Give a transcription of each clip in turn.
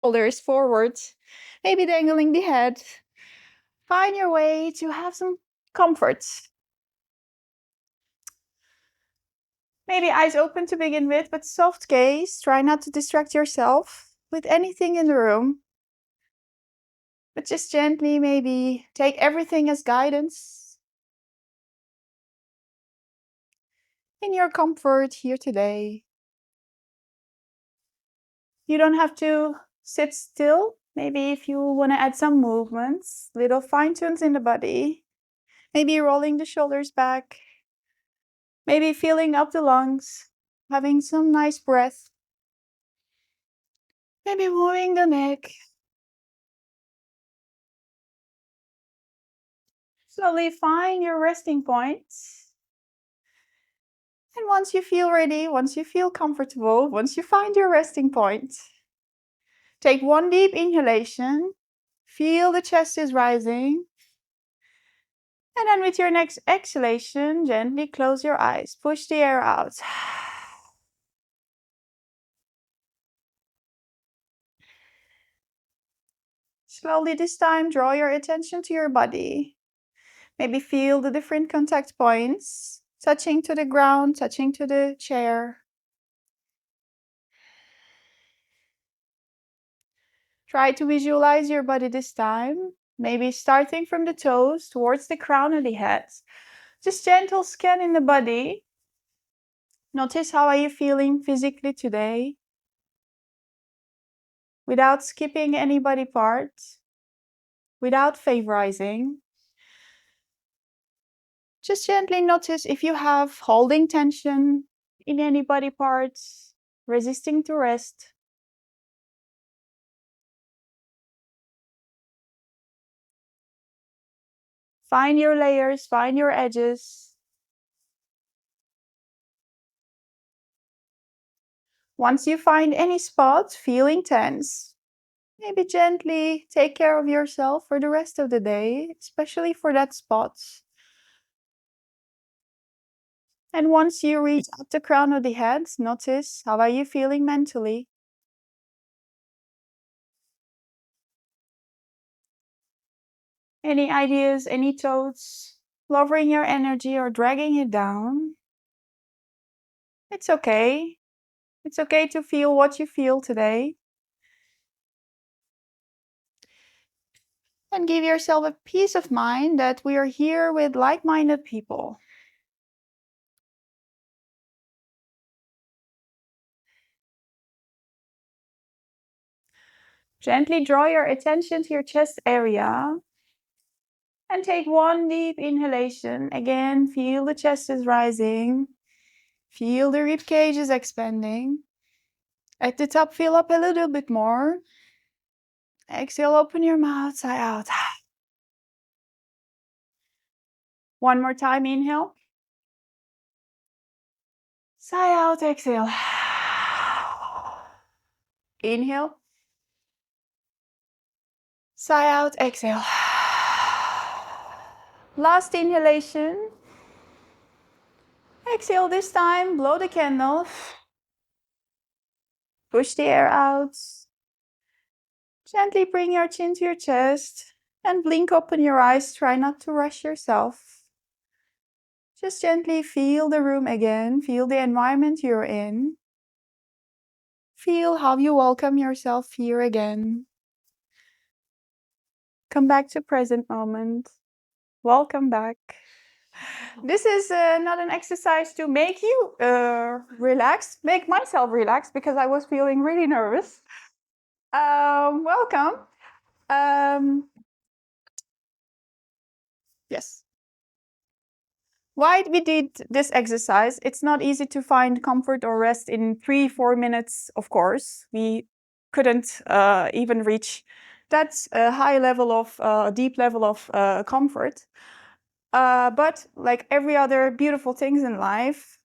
Shoulders forward, maybe dangling the head. Find your way to have some comfort. Maybe eyes open to begin with, but soft gaze. Try not to distract yourself with anything in the room. But just gently, maybe take everything as guidance. In your comfort here today. You don't have to sit still. Maybe if you want to add some movements, little fine tunes in the body. Maybe rolling the shoulders back. Maybe filling up the lungs, having some nice breath. Maybe moving the neck. Slowly find your resting point. And once you feel ready, once you feel comfortable, once you find your resting point, take one deep inhalation. Feel the chest is rising. And then with your next exhalation, gently close your eyes. Push the air out. Slowly this time, draw your attention to your body. Maybe feel the different contact points, touching to the ground, touching to the chair. Try to visualize your body this time. Maybe starting from the toes towards the crown of the head. Just gentle scan in the body. Notice how are you feeling physically today. Without skipping any body part. Without favorizing. Just gently notice if you have holding tension in any body parts, resisting to rest. Find your layers, find your edges. Once you find any spot feeling tense, maybe gently take care of yourself for the rest of the day, especially for that spot. And once you reach up the crown of the head, notice how are you feeling mentally. Any ideas, any thoughts, lowering your energy or dragging it down? It's okay. It's okay to feel what you feel today. And give yourself a peace of mind that we are here with like-minded people. Gently draw your attention to your chest area. And take one deep inhalation. Again, feel the chest is rising. Feel the rib cage is expanding. At the top, fill up a little bit more. Exhale, open your mouth, sigh out. One more time, inhale. Sigh out, exhale. Inhale. Sigh out, exhale. Last inhalation. Exhale this time, blow the candle. Push the air out. Gently bring your chin to your chest and blink open your eyes. Try not to rush yourself. Just gently feel the room again. Feel the environment you're in. Feel how you welcome yourself here again. Come back to present moment. Welcome back. This is not an exercise to make you relax, make myself relax because I was feeling really nervous. Welcome. Yes. Why we did this exercise? It's not easy to find comfort or rest in 3-4 minutes, of course. We couldn't even reach that high level of, deep level of comfort. But like every other beautiful things in life,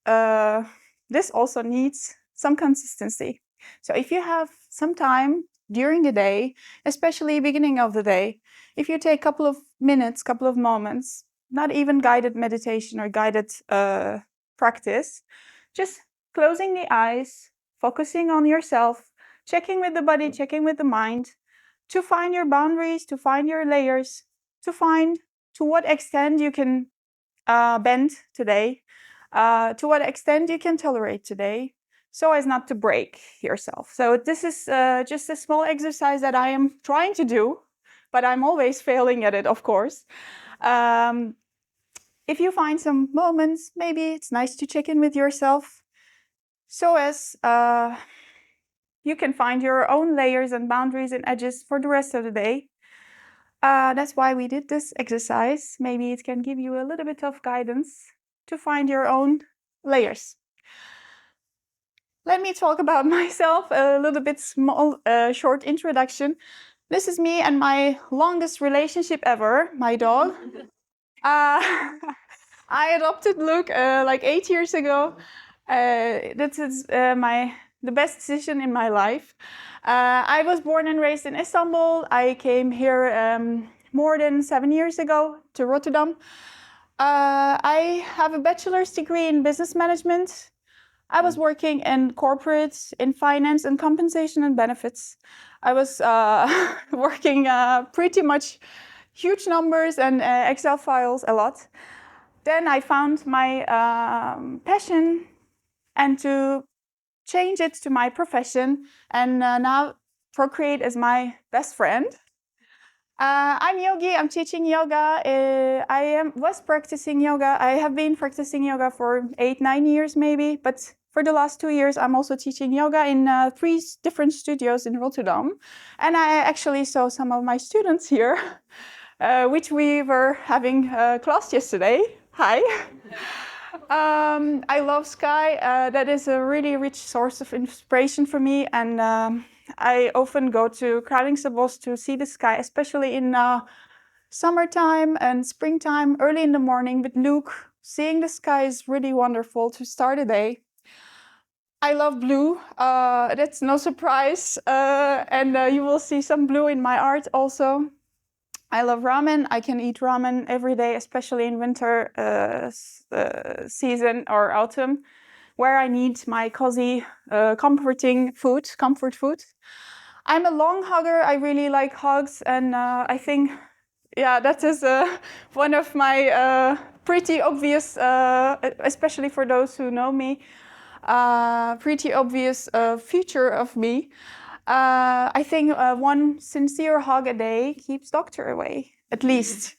this also needs some consistency. So if you have some time during the day, especially beginning of the day, if you take a couple of minutes, couple of moments, not even guided meditation or guided practice, just closing the eyes, focusing on yourself, checking with the body, checking with the mind, to find your boundaries, to find your layers, to find to what extent you can bend today, to what extent you can tolerate today, so as not to break yourself. So this is just a small exercise that I am trying to do, but I'm always failing at it, of course. If you find some moments, maybe it's nice to check in with yourself, so as you can find your own layers and boundaries and edges for the rest of the day. That's why we did this exercise. Maybe it can give you a little bit of guidance to find your own layers. Let me talk about myself, a little bit small, short introduction. This is me and my longest relationship ever, my dog. I adopted Luke like 8 years ago. This is the best decision in my life. I was born and raised in Istanbul. I came here more than 7 years ago to Rotterdam. I have a bachelor's degree in business management. I was working in corporate, in finance and compensation and benefits. I was working pretty much huge numbers and Excel files a lot. Then I found my passion and to change it to my profession, and now Procreate is my best friend. I'm Yogi, I'm teaching yoga. Was practicing yoga. I have been practicing yoga for 8-9 years maybe, but for the last 2 years I'm also teaching yoga in 3 different studios in Rotterdam. And I actually saw some of my students here, which we were having class yesterday. Hi. I love sky. That is a really rich source of inspiration for me, and I often go to Kralingse to see the sky, especially in summertime and springtime, early in the morning with Luke. Seeing the sky is really wonderful to start a day. I love blue. That's no surprise, and you will see some blue in my art also. I love ramen. I can eat ramen every day, especially in winter season or autumn, where I need my cozy, comfort food. I'm a long hugger. I really like hugs, and I think, yeah, that is one of my pretty obvious, especially for those who know me, pretty obvious feature of me. I think one sincere hug a day keeps doctor away, at least.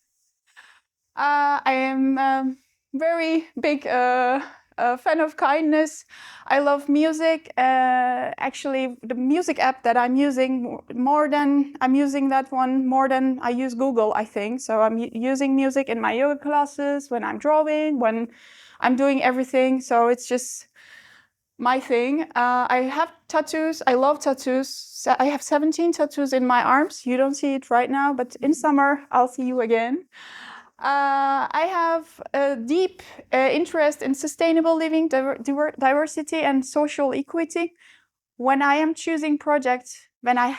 I am very big fan of kindness. I love music. Actually, the music app that I'm using more than I use Google, I think. So I'm using music in my yoga classes, when I'm drawing, when I'm doing everything. So it's just my thing. I have tattoos. I love tattoos. I have 17 tattoos in my arms. You don't see it right now, but in summer, I'll see you again. I have a deep interest in sustainable living, diversity, and social equity. When I am choosing projects, when I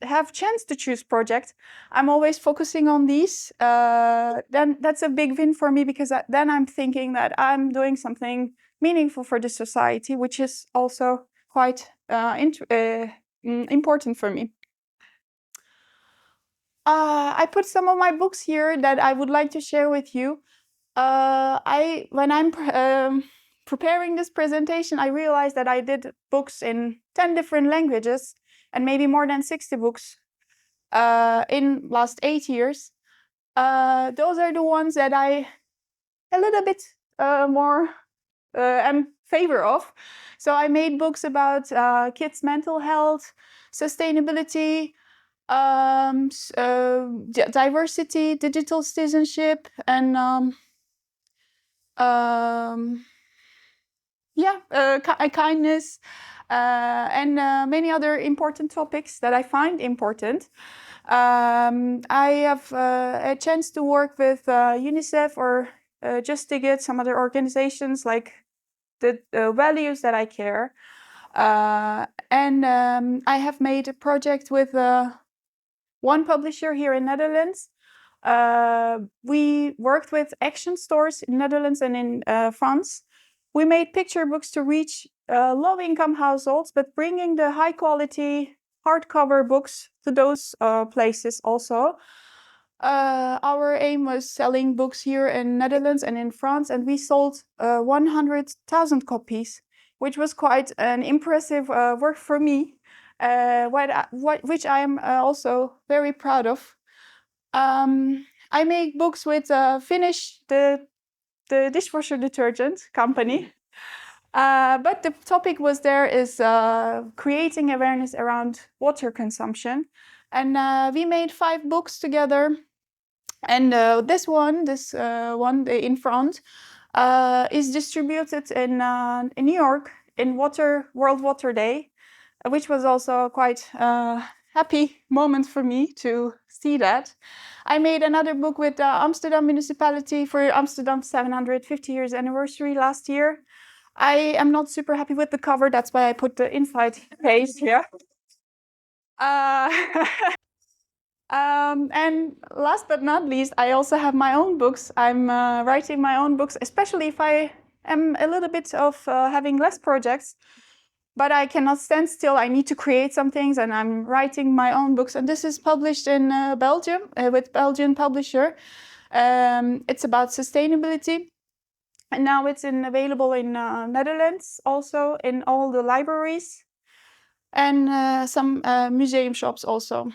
have chance to choose projects, I'm always focusing on these. Then that's a big win for me, because then I'm thinking that I'm doing something meaningful for the society, which is also quite important for me. I put some of my books here that I would like to share with you. When I'm preparing this presentation, I realized that I did books in 10 different languages and maybe more than 60 books in last 8 years. Those are the ones that I a little bit more am favor of. So I made books about kids' mental health, sustainability, diversity, digital citizenship, and kindness, and many other important topics that I find important. I have a chance to work with UNICEF or Just to Get some other organizations, like the values that I care. And I have made a project with one publisher here in Netherlands. We worked with action stores in Netherlands and in France. We made picture books to reach low-income households, but bringing the high-quality hardcover books to those places also. Our aim was selling books here in Netherlands and in France, and we sold 100,000 copies, which was quite an impressive work for me, which I am also very proud of. I make books with Finish, the dishwasher detergent company. But the topic was there is creating awareness around water consumption. And we made 5 books together. And this one in front, is distributed in New York in World Water Day, which was also quite a happy moment for me to see that. I made another book with the Amsterdam municipality for Amsterdam's 750 years anniversary last year. I am not super happy with the cover, that's why I put the inside page here. And last but not least, I also have my own books. I'm writing my own books, especially if I am a little bit of having less projects. But I cannot stand still. I need to create some things, and I'm writing my own books. And this is published in Belgium with Belgian publisher. It's about sustainability. And now it's available in Netherlands, also in all the libraries, and some museum shops also.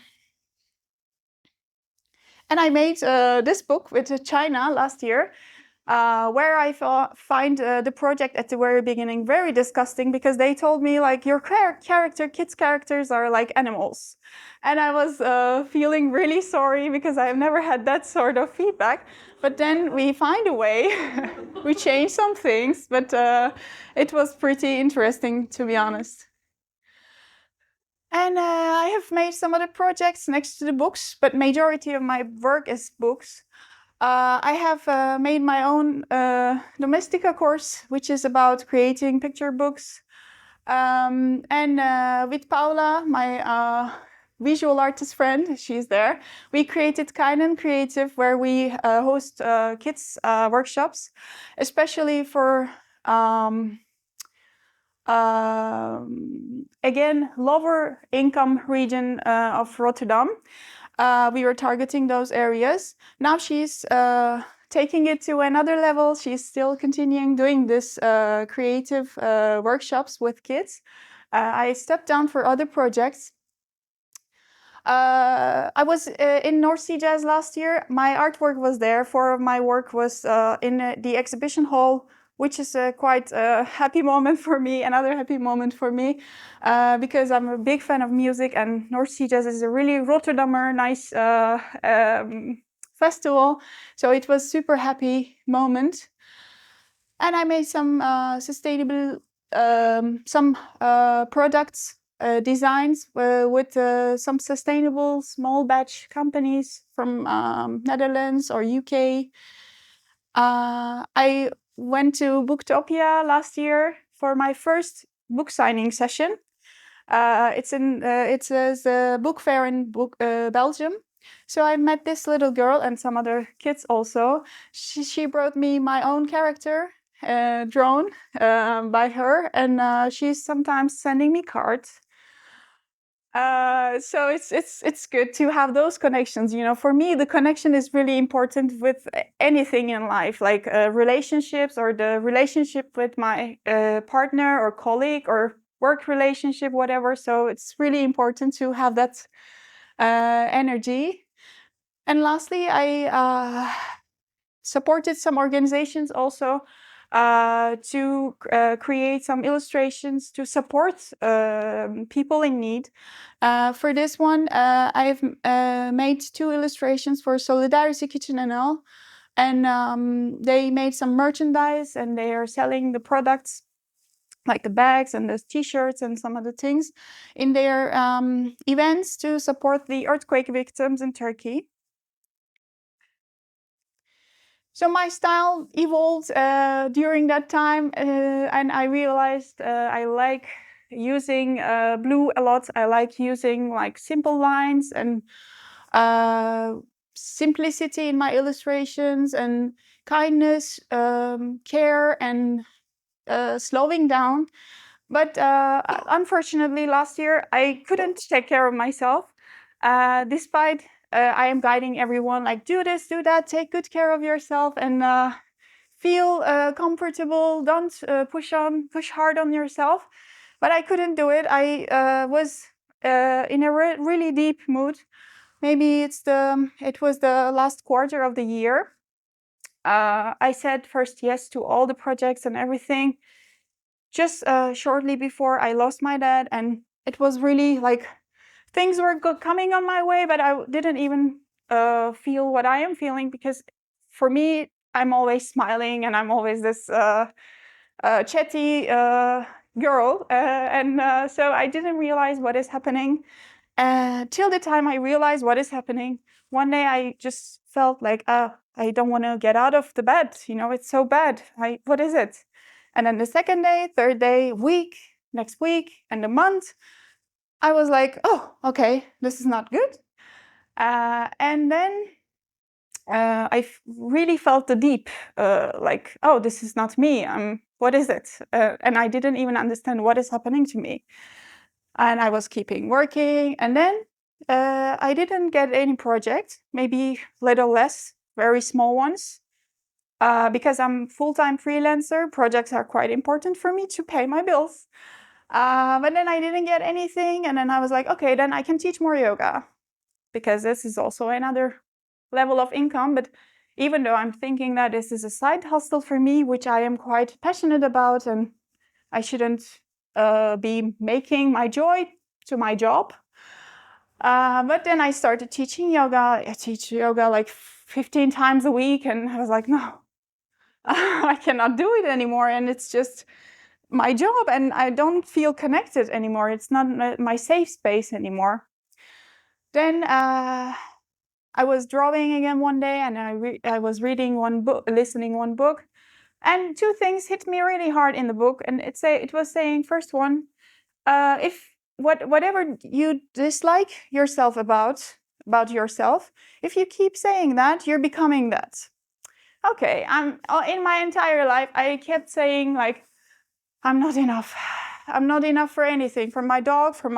And I made this book with China last year, where I find the project at the very beginning very disgusting, because they told me, like, your kids' characters are like animals. And I was feeling really sorry, because I've never had that sort of feedback. But then we find a way. We change some things, but it was pretty interesting, to be honest. And I have made some other projects next to the books, but majority of my work is books. I have made my own Domestica course, which is about creating picture books. And with Paula, my visual artist friend, she's there, we created Kainen Creative, where we host kids workshops, especially for again, lower income region of Rotterdam. We were targeting those areas. Now she's taking it to another level. She's still continuing doing this creative workshops with kids. I stepped down for other projects. I was in North Sea Jazz last year. My artwork was there. 4 of my work was in the exhibition hall, which is quite a happy moment for me, another happy moment for me, because I'm a big fan of music, and North Sea Jazz is a really Rotterdammer, nice festival. So it was super happy moment. And I made some sustainable, some products, designs with some sustainable small batch companies from Netherlands or UK. I went to Booktopia last year for my first book signing session. It's a book fair in Belgium. So I met this little girl and some other kids also. She brought me my own character, drawn by her, and she's sometimes sending me cards. So it's good to have those connections. You know, for me, the connection is really important with anything in life, like relationships, or the relationship with my partner or colleague, or work relationship, whatever. So it's really important to have that energy. And lastly, I supported some organizations also to create some illustrations to support people in need. For this one, I've made 2 illustrations for Solidarity Kitchen NL, and they made some merchandise, and they are selling the products, like the bags and the t-shirts and some other things, in their events to support the earthquake victims in Turkey. So my style evolved during that time, and I realized I like using blue a lot. I like using like simple lines and simplicity in my illustrations, and kindness, care, and slowing down. But unfortunately, last year, I couldn't take care of myself. Despite I am guiding everyone, like, do this, do that, take good care of yourself, and feel comfortable. Don't push hard on yourself. But I couldn't do it. I was in a really deep mood. Maybe it was the last quarter of the year. I said first yes to all the projects and everything. Just shortly before I lost my dad, and it was really like things were coming on my way, but I didn't even feel what I am feeling, because for me, I'm always smiling and I'm always this chatty girl, and so I didn't realize what is happening. Till the time I realized what is happening, one day I just felt like, I don't want to get out of the bed. It's so bad. What is it? And then the second day, third day, next week, and a month, I was like, oh, okay, this is not good. And then I really felt the deep, like, oh, this is not me. What is it? And I didn't even understand what is happening to me. And I was keeping working. And then I didn't get any project, maybe little less, very small ones. Because I'm full-time freelancer, projects are quite important for me to pay my bills. But then I didn't get anything. And then I was like, okay, then I can teach more yoga, because this is also another level of income. But even though I'm thinking that this is a side hustle for me, which I am quite passionate about, and I shouldn't be making my joy to my job. But then I started teaching yoga. I teach yoga like 15 times a week, and I was like, no, I cannot do it anymore. And it's just my job, and I don't feel connected anymore. It's not my safe space anymore. Then I was drawing again one day, and I was reading one book, listening one book, and two things hit me really hard in the book. And it was saying, first one, if whatever you dislike yourself about yourself, if you keep saying that, you're becoming that. Okay, in my entire life, I kept saying, like, I'm not enough. I'm not enough for anything, for my dog, for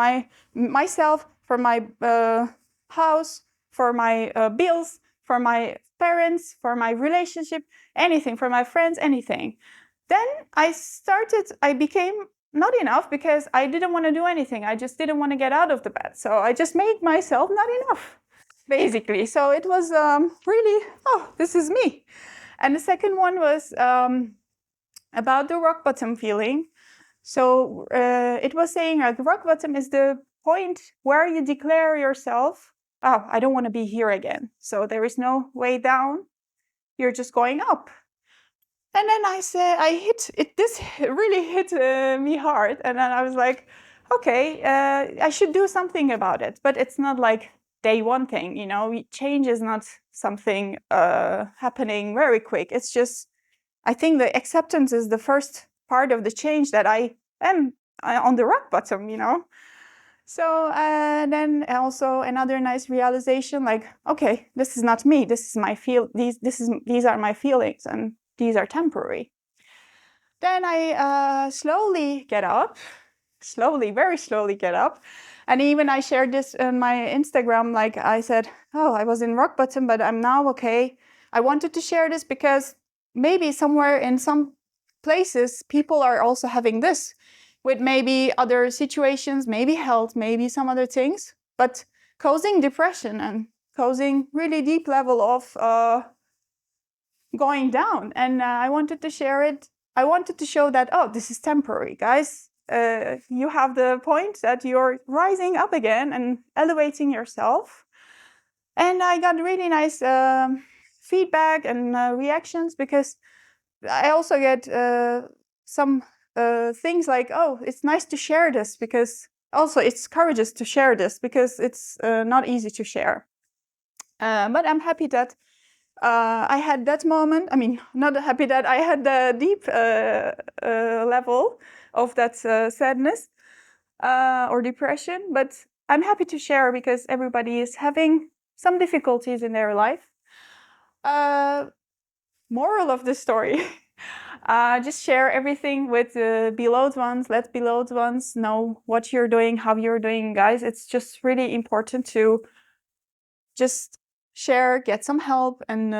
myself, for my house, for my bills, for my parents, for my relationship, anything, for my friends, anything. Then I became not enough, because I didn't want to do anything. I just didn't want to get out of the bed. So I just made myself not enough, basically. So it was really, oh, this is me. And the second one was about the rock bottom feeling. So it was saying, like, rock bottom is the point where you declare yourself, oh, I don't want to be here again. So there is no way down. You're just going up. And then I said, this really hit me hard. And then I was like, okay, I should do something about it. But it's not like day one thing, change is not something happening very quick. It's just, I think the acceptance is the first part of the change, that I am on the rock bottom, So then also another nice realization, like, okay, this is not me. This is my these are my feelings, and these are temporary. Then I slowly get up, very slowly get up. And even I shared this on my Instagram, like I said, oh, I was in rock bottom, but I'm now okay. I wanted to share this because maybe somewhere in some places, people are also having this with maybe other situations, maybe health, maybe some other things, but causing depression and causing really deep level of going down. And I wanted to share it. I wanted to show that, oh, this is temporary, guys. You have the point that you're rising up again and elevating yourself. And I got really nice feedback and reactions, because I also get some things like, oh, it's nice to share this, because also it's courageous to share this, because it's not easy to share. But I'm happy that I had that moment. I mean, not happy that I had the deep level of that sadness or depression, but I'm happy to share, because everybody is having some difficulties in their life. Moral of the story. Just share everything with beloved ones. Let beloved ones know what you're doing, how you're doing, guys. It's just really important to just share, get some help, and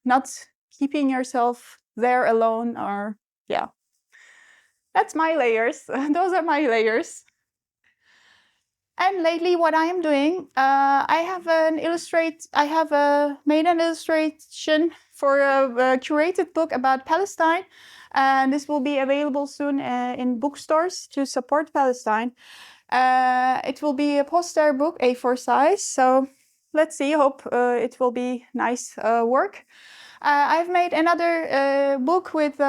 not keeping yourself there alone. Or yeah, that's my layers. Those are my layers. And lately, what I am doing, I have made an illustration for a curated book about Palestine, and this will be available soon in bookstores to support Palestine. It will be a poster book, A4 size. So let's see. Hope it will be nice work. I've made another book with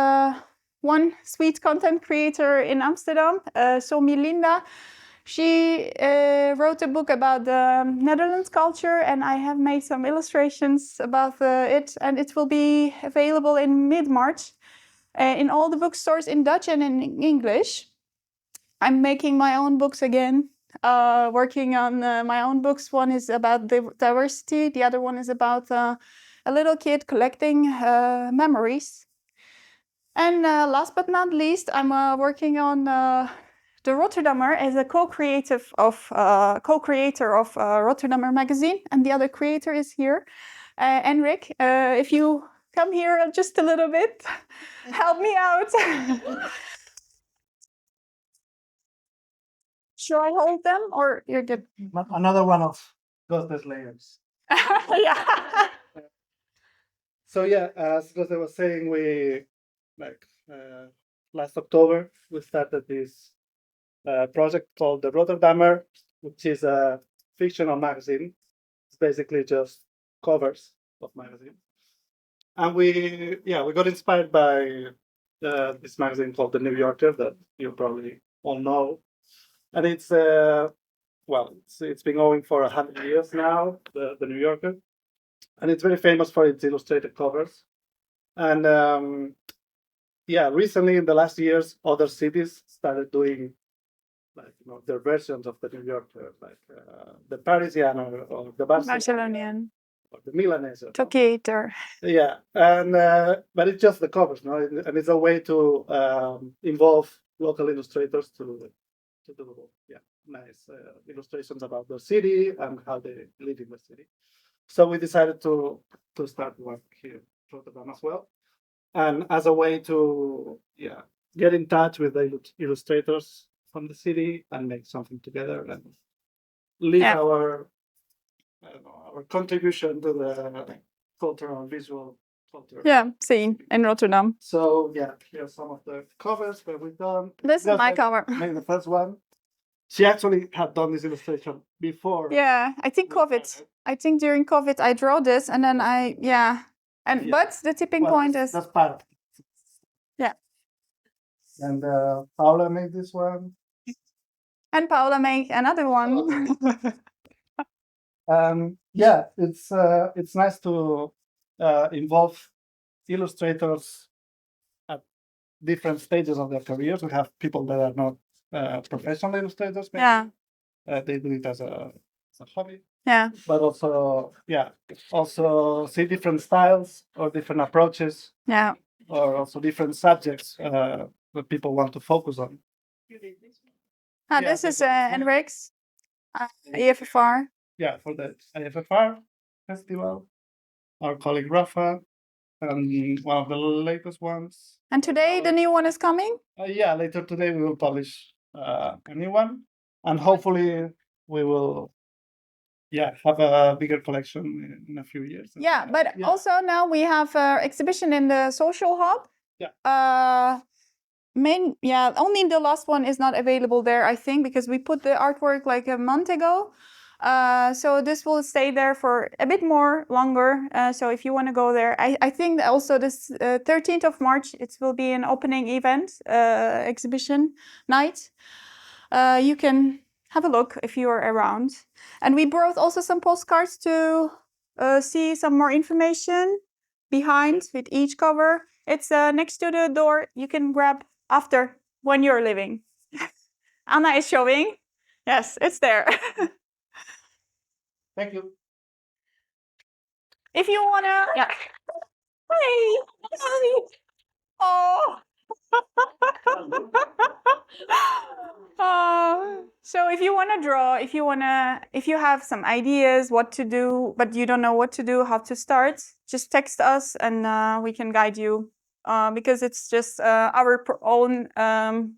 one sweet content creator in Amsterdam, Somi Linda. She wrote a book about the Netherlands culture, and I have made some illustrations about it, and it will be available in mid-March in all the bookstores in Dutch and in English. I'm making my own books again, working on my own books. One is about diversity, the other one is about a little kid collecting memories. And last but not least, I'm working on the Rotterdammer as a co-creator of Rotterdammer magazine, and the other creator is here, Enric. If you come here just a little bit, help me out. Should I hold them, or you're good? Another one of Gozde's layers. Yeah. So yeah, as Gozde was saying, we last October we started this project called the Rotterdammer, which is a fictional magazine. It's basically just covers of magazines, and we got inspired by this magazine called The New Yorker that you probably all know, and it's it's been going for 100 years now, the New Yorker, and it's very famous for its illustrated covers. And recently in the last years, other cities started doing their versions of the New Yorker, like the Parisian or the Barcelonian. or the Milanese. Tocator. Yeah, and but it's just the covers, no, and it's a way to involve local illustrators to do nice illustrations about the city and how they live in the city. So we decided to start work here in Rotterdam as well, and as a way to get in touch with the illustrators from the city and make something together and leave our contribution to the cultural visual culture. Yeah, scene in Rotterdam. So here are some of the covers that we've done. This is my cover. Maybe the first one. She actually had done this illustration before. Yeah, I think COVID. I think during COVID I drew this, and then but the tipping point is that's part of it. Yeah. And Paula made this one. And Paula made another one. It's nice to involve illustrators at different stages of their careers. We have people that are not professional illustrators. Maybe. Yeah. They do it as a hobby. Yeah. But also see different styles or different approaches. Yeah. Or also different subjects that people want to focus on. This is Enric's IFFR. Yeah, for the IFFR festival. Our colleague Rafa, and one of the latest ones. And today the new one is coming? Later today we will publish a new one, and hopefully we will have a bigger collection in a few years. Also now we have an exhibition in the social hub. Only the last one is not available there, I think, because we put the artwork like a month ago. So this will stay there for a bit more longer. So if you want to go there, I think also this 13th of March, it will be an opening event, exhibition night. You can have a look if you are around. And we brought also some postcards to see some more information behind with each cover. It's next to the door. You can grab after when you're leaving. Anna is showing. Yes, it's there. Thank you. If you wanna, Hey. Oh. So if you want to draw, if you have some ideas what to do, but you don't know what to do, how to start, just text us and we can guide you. Because it's just our own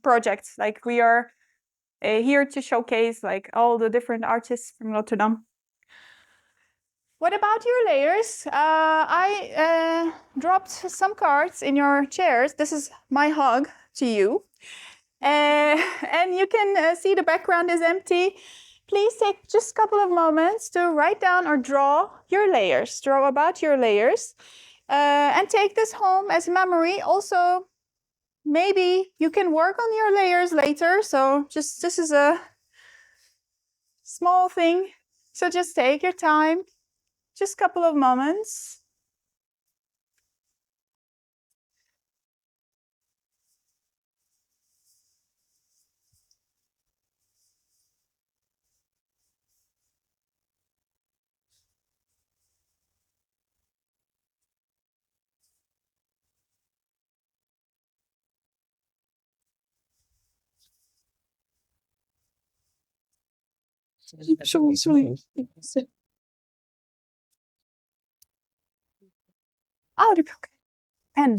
project. Like we are here to showcase like all the different artists from Rotterdam. What about your layers? I dropped some cards in your chairs. This is my hug to you. And you can see the background is empty. Please take just a couple of moments to write down or draw your layers. Draw about your layers. And take this home as memory. Also, maybe you can work on your layers later. So just this is a small thing. So just take your time. Just a couple of moments. Sorry. Oh, the pen.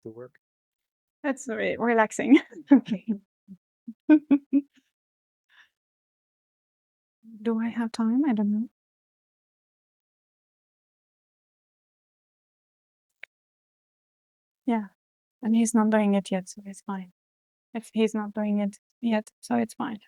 To work. That's very relaxing. Do I have time? I don't know. Yeah. And he's not doing it yet, so it's fine. If he's not doing it yet, so it's fine.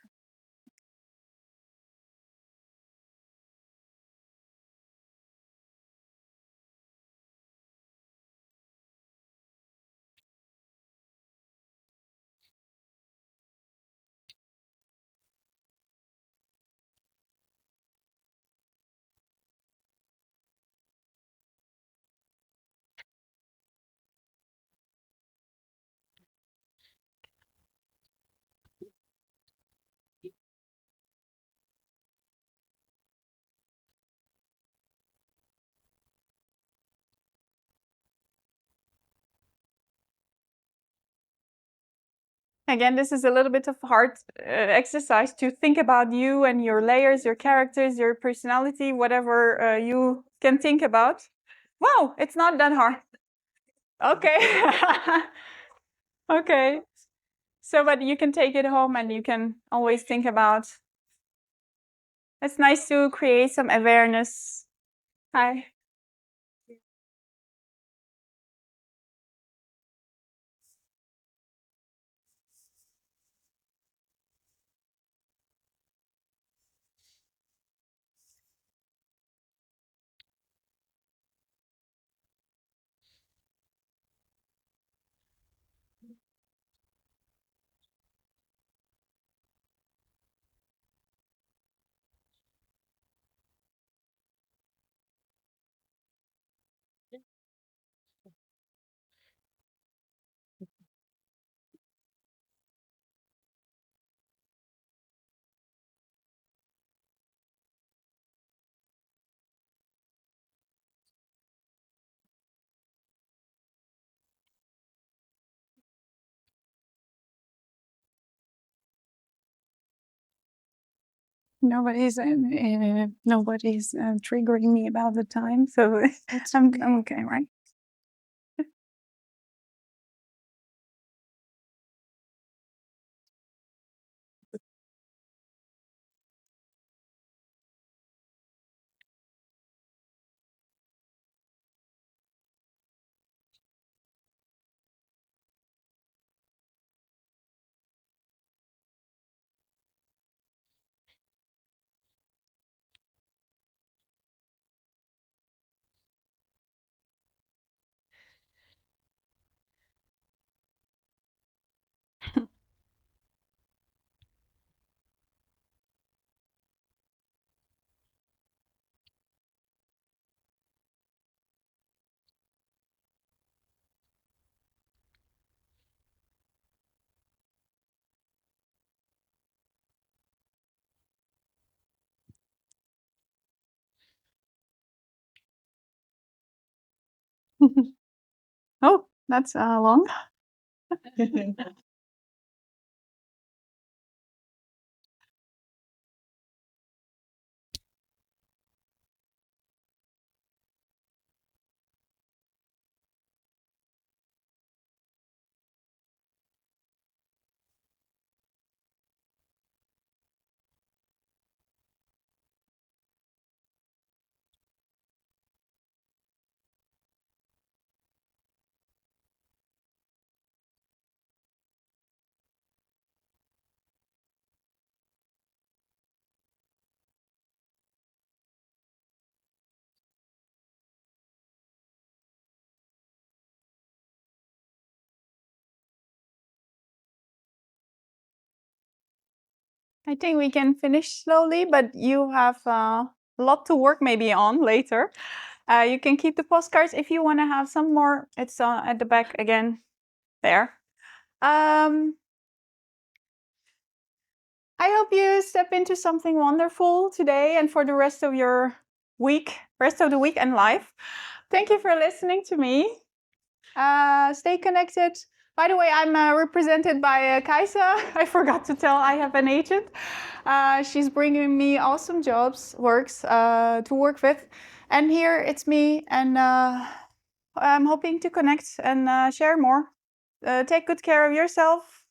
Again, this is a little bit of hard exercise to think about you and your layers, your characters, your personality, whatever you can think about. Wow, it's not that hard. Okay. Okay. So, but you can take it home and you can always think about. It's nice to create some awareness. Hi. Nobody's triggering me about the time, so I'm okay, right? Oh, that's long. I think we can finish slowly, but you have a lot to work maybe on later. You can keep the postcards if you want to have some more. It's at the back again, there. I hope you step into something wonderful today and for the rest of your week, rest of the week and life. Thank you for listening to me. Stay connected. By the way, I'm represented by Kaisa. I forgot to tell I have an agent. She's bringing me awesome works to work with. And here it's me, and I'm hoping to connect and share more. Take good care of yourself.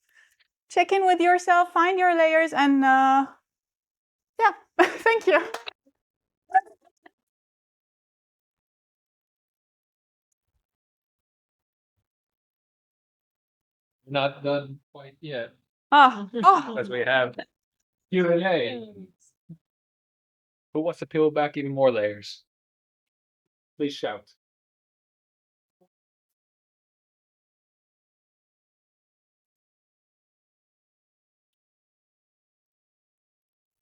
Check in with yourself, find your layers, and yeah, thank you. Not done quite yet, Oh, because we have Q&A. Who wants to peel back even more layers? Please shout.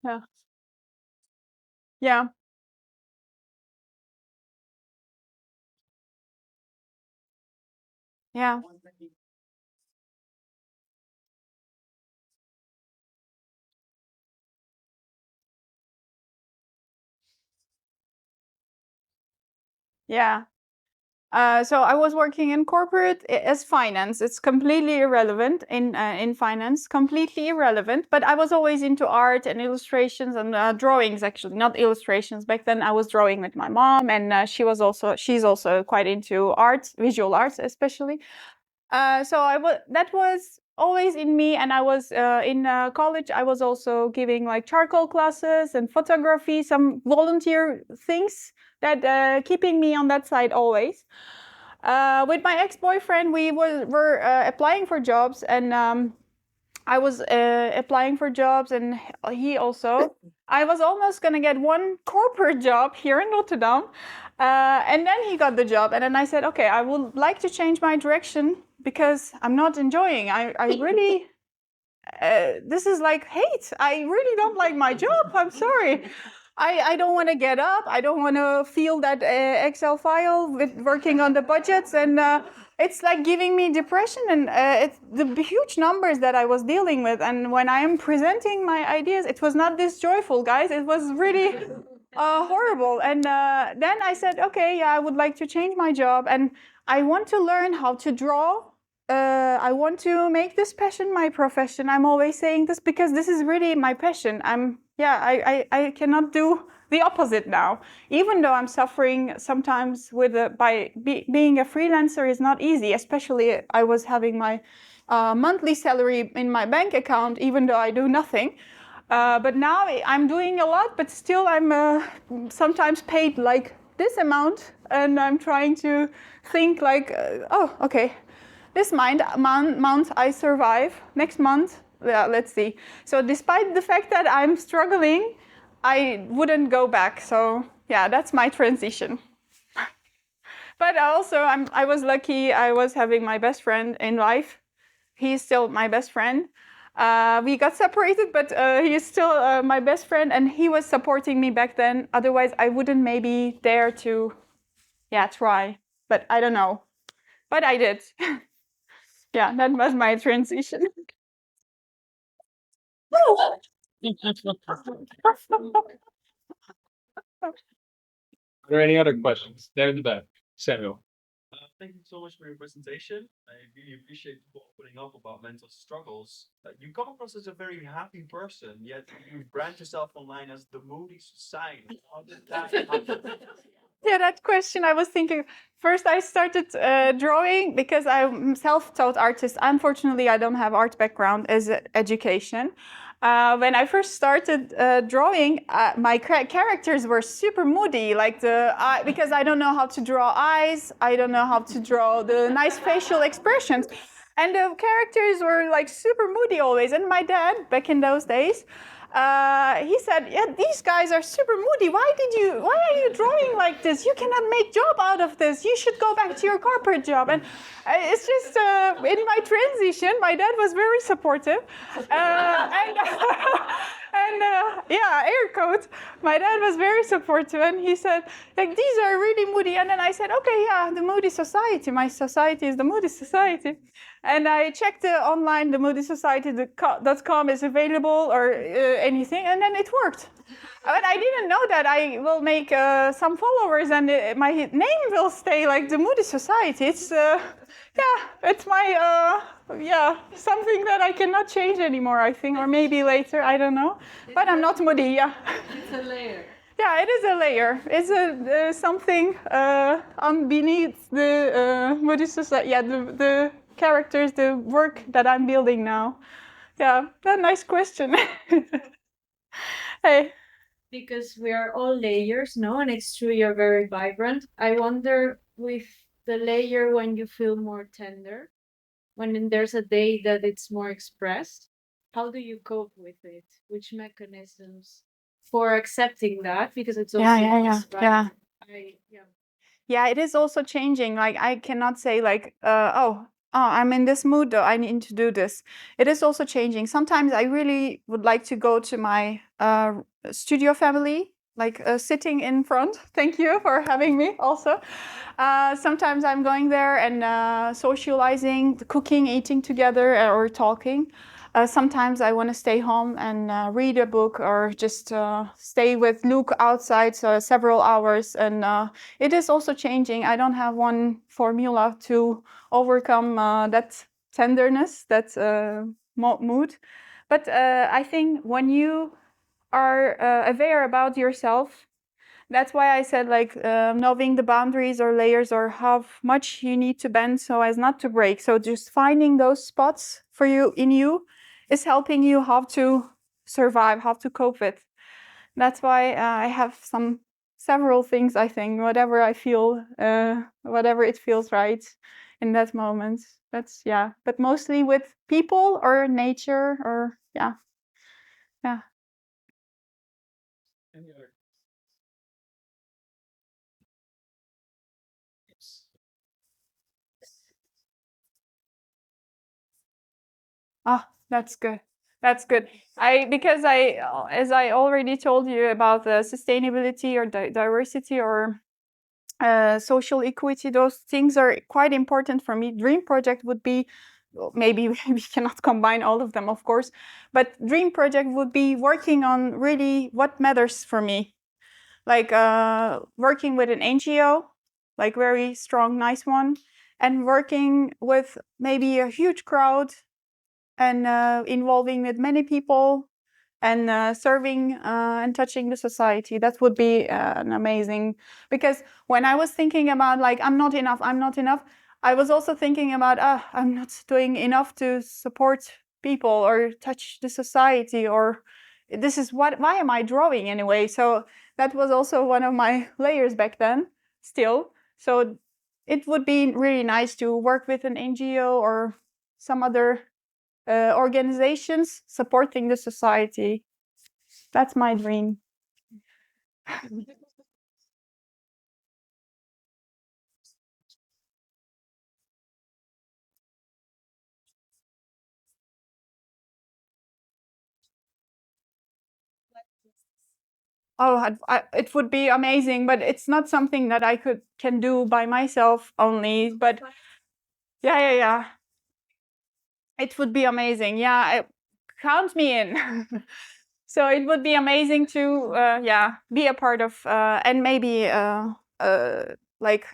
yeah, yeah, yeah, yeah. So I was working in corporate as finance. It's completely irrelevant in finance, completely irrelevant. But I was always into art and illustrations and drawings. Actually, not illustrations. Back then, I was drawing with my mom, and she's also quite into art, visual arts especially. So that was always in me, and I was in college. I was also giving like charcoal classes and photography, some volunteer things that keeping me on that side always. With my ex-boyfriend, we were applying for jobs, and I was applying for jobs, and he also. I was almost gonna get one corporate job here in Rotterdam, and then he got the job, and then I said, okay, I would like to change my direction because I'm not enjoying. I really this is like hate. I really don't like my job. I'm sorry. I don't want to get up. I don't want to feel that Excel file with working on the budgets, and it's like giving me depression, and it's the huge numbers that I was dealing with. And when I am presenting my ideas, it was not this joyful, guys. It was really horrible. And then I said, okay, yeah, I would like to change my job, and I want to learn how to draw. I want to make this passion my profession. I'm always saying this because this is really my passion. I cannot do the opposite now. Even though I'm suffering sometimes with being a freelancer is not easy. Especially I was having my monthly salary in my bank account, even though I do nothing. But now I'm doing a lot, but still I'm sometimes paid like this amount, and I'm trying to think like, oh, okay. This month I survive. Next month, yeah, let's see. So despite the fact that I'm struggling, I wouldn't go back. So yeah, that's my transition. But also, I was lucky. I was having my best friend in life. He's still my best friend. We got separated, but he is still my best friend, and he was supporting me back then. Otherwise, I wouldn't maybe dare to, yeah, try. But I don't know. But I did. Yeah, that was my transition. Are there any other questions? There in the back, Samuel. thank you so much for your presentation. I really appreciate you opening up about mental struggles. You come across as a very happy person, yet you brand yourself online as the moody society. How did that happen? Yeah, that question I was thinking. First, I started drawing because I'm self-taught artist. Unfortunately, I don't have art background as education. When I first started drawing, my characters were super moody, like because I don't know how to draw eyes, I don't know how to draw the nice facial expressions. And the characters were like super moody always. And my dad, back in those days, he said, "Yeah, these guys are super moody. Why are you drawing like this? You cannot make job out of this. You should go back to your corporate job." And it's just in my transition, my dad was very supportive, and yeah, air quote. My dad was very supportive, and he said, like, these are really moody. And then I said, okay, yeah, the moody society. My society is the moody society. And I checked online, the moodysociety.com is available or anything, and then it worked. But I didn't know that I will make some followers and my name will stay like the Moody Society. It's it's my something that I cannot change anymore, I think, or maybe later, I don't know. But I'm not moody. Yeah. It's a layer. Yeah, it is a layer. It's a something beneath the Moody Society. Yeah, the characters, the work that I'm building now. Yeah, that's a nice question. Hey. Because we are all layers, no? And it's true, you're very vibrant. I wonder with the layer when you feel more tender, when there's a day that it's more expressed, how do you cope with it? Which mechanisms for accepting that? Because it's also Yeah. yeah. Yeah, it is also changing. Like I cannot say like, I'm in this mood, though I need to do this. It is also changing. Sometimes I really would like to go to my studio family, like sitting in front. Thank you for having me also. Sometimes I'm going there and socializing, cooking, eating together or talking. Sometimes I want to stay home and read a book or just stay with Luke outside several hours. And it is also changing. I don't have one formula to overcome that tenderness, that mood. But I think when you are aware about yourself, that's why I said like knowing the boundaries or layers or how much you need to bend so as not to break. So just finding those spots for you in you is helping you how to survive, how to cope with. That's why I have several things, I think, whatever I feel, whatever it feels right in that moment. That's, yeah, but mostly with people or nature or, yeah. Any other? Yes. Ah, that's good. That's good. Because as I already told you about the sustainability or diversity or social equity, those things are quite important for me. Dream project would be, maybe we cannot combine all of them, of course, but dream project would be working on really what matters for me. Like working with an NGO, like very strong, nice one, and working with maybe a huge crowd and involving with many people and serving and touching the society. That would be an amazing, because when I was thinking about like, I'm not enough, I was also thinking about, I'm not doing enough to support people or touch the society, or this is why am I drawing anyway? So that was also one of my layers back then still. So it would be really nice to work with an NGO or some other organizations supporting the society. That's my dream. Oh, it would be amazing, but it's not something that I can do by myself only. But yeah. It would be amazing. Yeah, count me in. So it would be amazing to be a part of and maybe like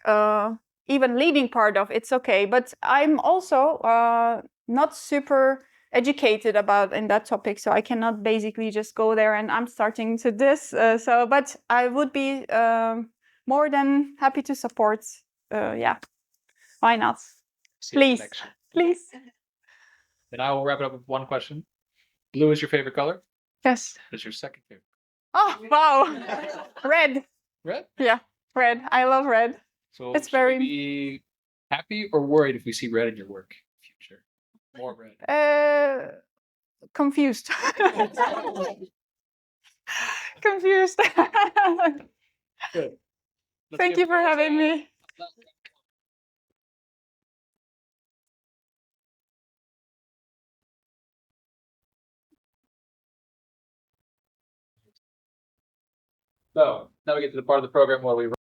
even leading part of, it's okay. But I'm also not super educated about in that topic, so I cannot basically just go there and I'm starting to this. But I would be more than happy to support. Yeah, why not? Please, please. Then I will wrap it up with one question. Blue is your favorite color? Yes. What's your second favorite? Oh, wow. Red. Red? Yeah, red. I love red. So It's should very- we be happy or worried if we see red in your work in the future? More red. Confused. Confused. Good. Let's Thank give you for applause, having me. So now we get to the part of the program where we